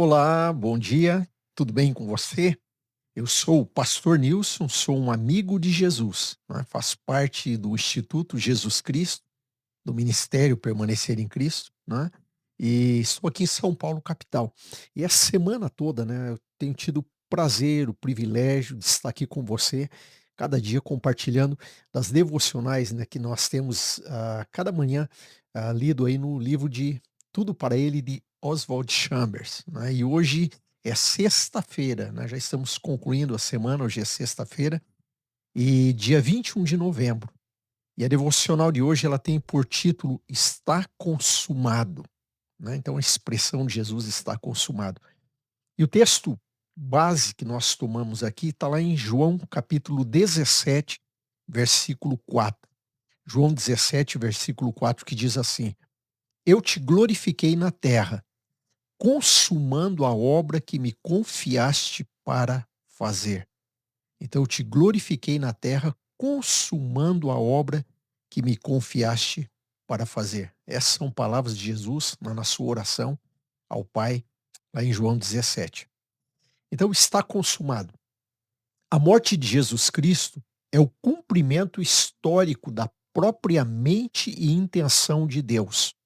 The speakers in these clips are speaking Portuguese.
Olá, bom dia, tudo bem com você? Eu sou o pastor Nilson, sou um amigo de Jesus, né? Faço parte do Instituto Jesus Cristo, do Ministério Permanecer em Cristo, né? E estou aqui em São Paulo, capital. E essa semana toda, né, eu tenho tido o prazer, o privilégio de estar aqui com você, cada dia compartilhando das devocionais, né, que nós temos cada manhã lido aí no livro de Tudo para Ele, de Oswald Chambers, né? E hoje é sexta-feira, né? Já estamos concluindo a semana, hoje é sexta-feira, e dia 21 de novembro. E a devocional de hoje ela tem por título Está consumado, né? Então a expressão de Jesus está consumado. E o texto base que nós tomamos aqui está lá em João capítulo 17, versículo 4. João 17, versículo 4, que diz assim: Eu te glorifiquei na terra, consumando a obra que me confiaste para fazer. Então eu te glorifiquei na terra, consumando a obra que me confiaste para fazer. Essas são palavras de Jesus na sua oração ao Pai, lá em João 17. Então está consumado. A morte de Jesus Cristo é o cumprimento histórico da própria mente e intenção de Deus.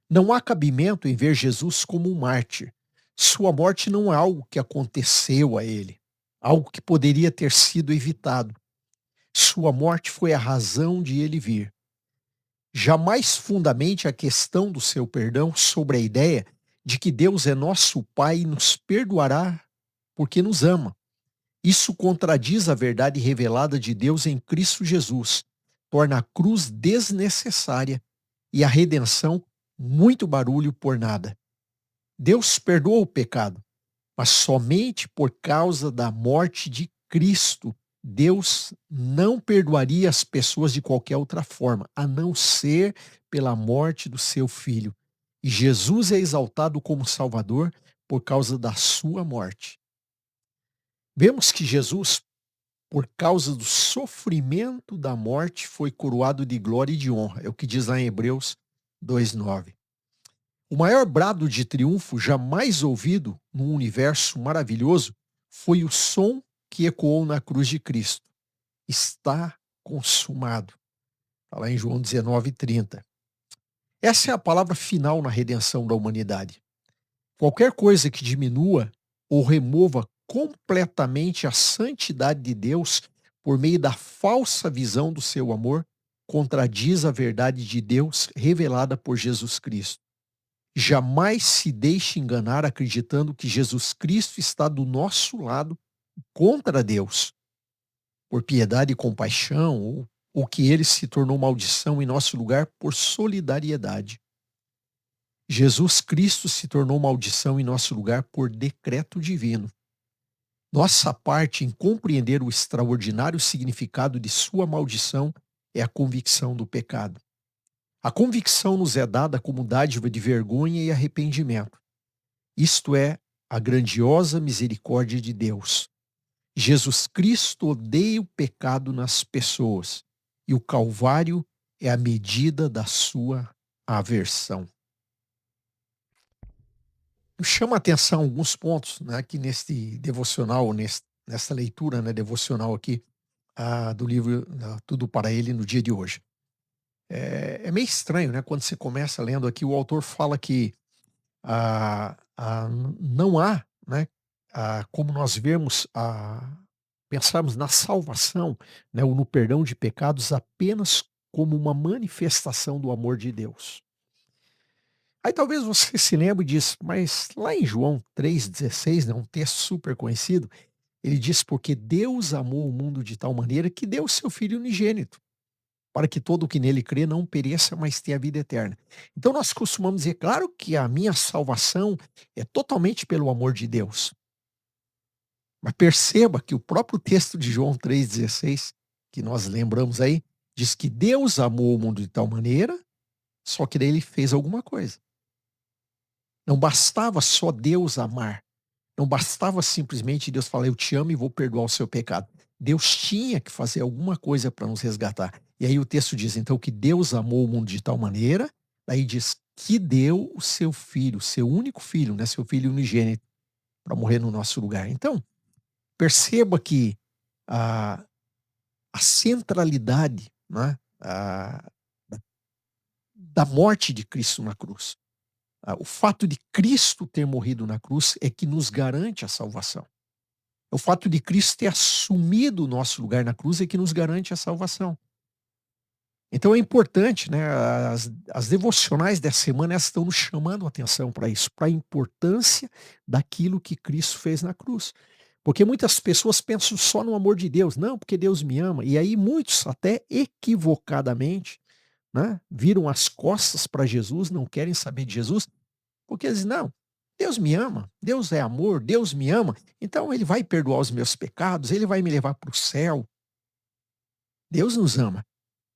Não há cabimento em ver Jesus como um mártir. Sua morte não é algo que aconteceu a ele, algo que poderia ter sido evitado. Sua morte foi a razão de ele vir. Jamais fundamente a questão do seu perdão sobre a ideia de que Deus é nosso Pai e nos perdoará porque nos ama. Isso contradiz a verdade revelada de Deus em Cristo Jesus, torna a cruz desnecessária e a redenção muito barulho por nada. Deus perdoa o pecado, mas somente por causa da morte de Cristo. Deus não perdoaria as pessoas de qualquer outra forma, a não ser pela morte do seu filho. E Jesus é exaltado como Salvador por causa da sua morte. Vemos que Jesus, por causa do sofrimento da morte, foi coroado de glória e de honra. É o que diz lá em Hebreus 2:9. O maior brado de triunfo jamais ouvido num universo maravilhoso foi o som que ecoou na cruz de Cristo. Está consumado. Está lá em João 19:30. Essa é a palavra final na redenção da humanidade. Qualquer coisa que diminua ou remova completamente a santidade de Deus por meio da falsa visão do seu amor contradiz a verdade de Deus revelada por Jesus Cristo. Jamais se deixe enganar acreditando que Jesus Cristo está do nosso lado contra Deus, por piedade e compaixão, ou que ele se tornou maldição em nosso lugar por solidariedade. Jesus Cristo se tornou maldição em nosso lugar por decreto divino. Nossa parte em compreender o extraordinário significado de sua maldição é a convicção do pecado. A convicção nos é dada como dádiva de vergonha e arrependimento. Isto é a grandiosa misericórdia de Deus. Jesus Cristo odeia o pecado nas pessoas e o Calvário é a medida da sua aversão. Chama a atenção alguns pontos, né, aqui neste devocional, nesta leitura, né, devocional aqui do livro Tudo para Ele no dia de hoje. É meio estranho, né, quando você começa lendo aqui, o autor fala que não há, né, como nós vemos, pensarmos na salvação, né, ou no perdão de pecados apenas como uma manifestação do amor de Deus. Aí talvez você se lembre e diz, mas lá em João 3,16, né, um texto super conhecido, ele diz: Porque Deus amou o mundo de tal maneira que deu o seu Filho unigênito, para que todo o que nele crê não pereça, mas tenha a vida eterna. Então nós costumamos dizer, claro que a minha salvação é totalmente pelo amor de Deus. Mas perceba que o próprio texto de João 3,16, que nós lembramos aí, diz que Deus amou o mundo de tal maneira, só que daí ele fez alguma coisa. Não bastava só Deus amar. Não bastava simplesmente Deus falar, eu te amo e vou perdoar o seu pecado. Deus tinha que fazer alguma coisa para nos resgatar. E aí o texto diz, então, que Deus amou o mundo de tal maneira, Daí diz que deu o seu filho, seu único filho, né, seu filho unigênito, para morrer no nosso lugar. Então, perceba que a, a centralidade, né, da morte de Cristo na cruz, o fato de Cristo ter morrido na cruz é que nos garante a salvação. O fato de Cristo ter assumido o nosso lugar na cruz é que nos garante a salvação. Então é importante, né, as devocionais dessa semana elas estão nos chamando a atenção para isso, para a importância daquilo que Cristo fez na cruz. Porque muitas pessoas pensam só no amor de Deus, não, porque Deus me ama. E aí muitos, até equivocadamente, né, viram as costas para Jesus, não querem saber de Jesus, porque eles dizem, não, Deus me ama, Deus é amor, Deus me ama, então ele vai perdoar os meus pecados, ele vai me levar para o céu. Deus nos ama.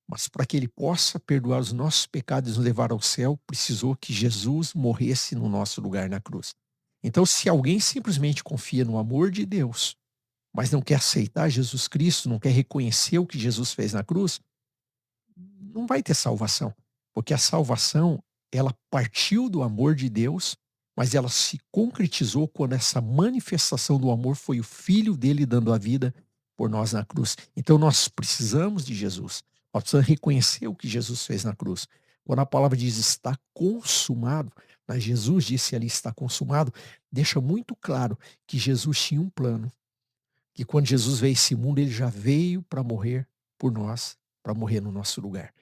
Mas para que ele possa perdoar os nossos pecados e nos levar ao céu, precisou que Jesus morresse no nosso lugar na cruz. Então, se alguém simplesmente confia no amor de Deus, mas não quer aceitar Jesus Cristo, não quer reconhecer o que Jesus fez na cruz, não vai ter salvação. Porque a salvação, ela partiu do amor de Deus, mas ela se concretizou quando essa manifestação do amor foi o Filho dele dando a vida por nós na cruz. Então nós precisamos de Jesus. Nós precisamos reconhecer o que Jesus fez na cruz. Quando a palavra diz está consumado, mas Jesus disse ali está consumado, deixa muito claro que Jesus tinha um plano. Que quando Jesus veio a esse mundo, ele já veio para morrer por nós, para morrer no nosso lugar.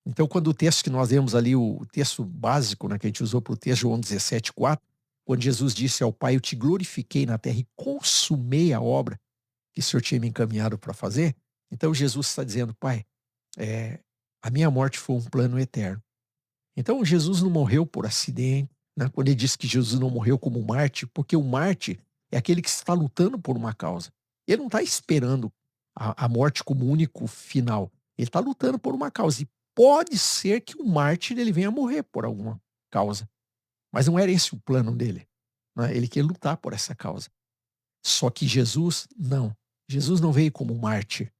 Então, quando o texto que nós lemos ali, o texto básico, né, que a gente usou para o texto, João 17:4, quando Jesus disse ao Pai, eu te glorifiquei na terra e consumei a obra que o Senhor tinha me encaminhado para fazer, então Jesus está dizendo, Pai, eh, a minha morte foi um plano eterno. Então Jesus não morreu por acidente, né, quando ele diz que Jesus não morreu como um mártir, porque o mártir é aquele que está lutando por uma causa. Ele não está esperando a morte como único final. Ele está lutando por uma causa. E pode ser que o mártir ele venha a morrer por alguma causa. Mas não era esse o plano dele. Né? Ele quer lutar por essa causa. Só que Jesus, não. Jesus não veio como um mártir.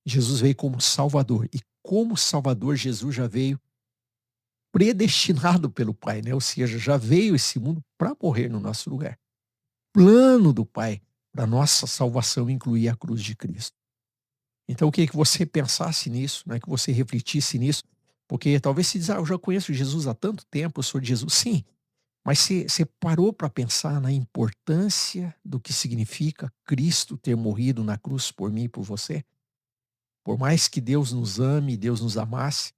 Jesus veio como Salvador. E como Salvador, Jesus já veio predestinado pelo Pai, né? Ou seja, já veio esse mundo para morrer no nosso lugar. Plano do Pai para nossa salvação incluir a cruz de Cristo. Então eu queria que você pensasse nisso, né? Que você refletisse nisso, porque talvez você diz, eu já conheço Jesus há tanto tempo, eu sou de Jesus. Sim, mas você parou para pensar na importância do que significa Cristo ter morrido na cruz por mim e por você? Por mais que Deus nos ame, Deus nos amasse,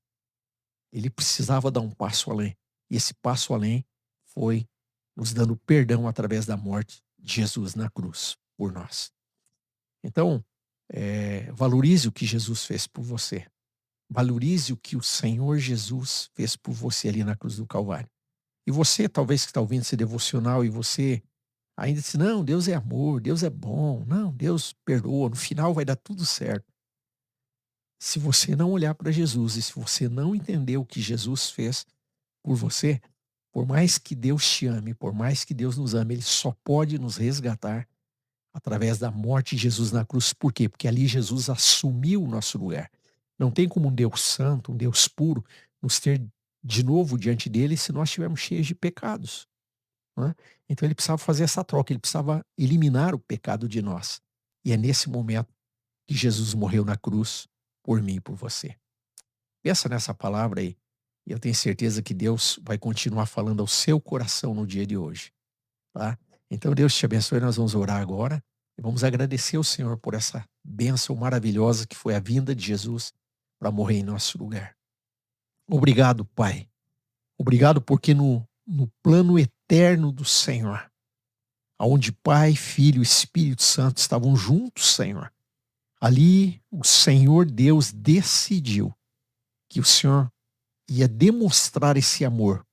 ele precisava dar um passo além. E esse passo além foi nos dando perdão através da morte de Jesus na cruz por nós. Então, valorize o que Jesus fez por você. Valorize o que o Senhor Jesus fez por você ali na cruz do Calvário. E você, talvez que está ouvindo esse devocional e você ainda diz, não, Deus é amor, Deus é bom, não, Deus perdoa, no final vai dar tudo certo. Se você não olhar para Jesus e se você não entender o que Jesus fez por você, por mais que Deus te ame, por mais que Deus nos ame, Ele só pode nos resgatar através da morte de Jesus na cruz. Por quê? Porque ali Jesus assumiu o nosso lugar. Não tem como um Deus santo, um Deus puro, nos ter de novo diante dele se nós estivermos cheios de pecados. Não é? Então ele precisava fazer essa troca, ele precisava eliminar o pecado de nós. E é nesse momento que Jesus morreu na cruz por mim e por você. Pensa nessa palavra aí. E eu tenho certeza que Deus vai continuar falando ao seu coração no dia de hoje. Tá? Então Deus te abençoe, nós vamos orar agora. E vamos agradecer ao Senhor por essa bênção maravilhosa que foi a vinda de Jesus para morrer em nosso lugar. Obrigado, Pai. Obrigado porque no plano eterno do Senhor, aonde Pai, Filho e Espírito Santo estavam juntos, Senhor, ali o Senhor Deus decidiu que o Senhor ia demonstrar esse amor,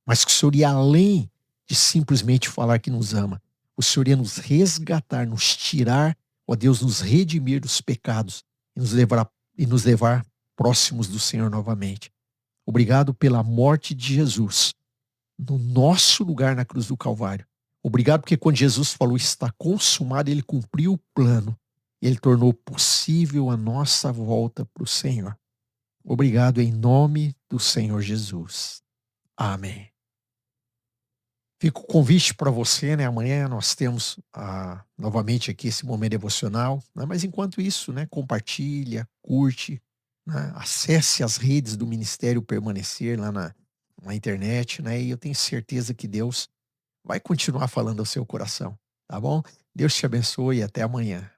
mas que o Senhor ia além de simplesmente falar que nos ama. O Senhor ia nos resgatar, nos tirar, ó Deus, nos redimir dos pecados e nos levar próximos do Senhor novamente. Obrigado pela morte de Jesus no nosso lugar na cruz do Calvário. Obrigado porque quando Jesus falou está consumado, ele cumpriu o plano. Ele tornou possível a nossa volta para o Senhor. Obrigado em nome do Senhor Jesus. Amém. Fica o convite para você, né, amanhã nós temos, novamente aqui esse momento devocional, né, mas enquanto isso, né, compartilha, curte, né, acesse as redes do Ministério Permanecer lá na internet, né, e eu tenho certeza que Deus vai continuar falando ao seu coração, tá bom? Deus te abençoe e até amanhã.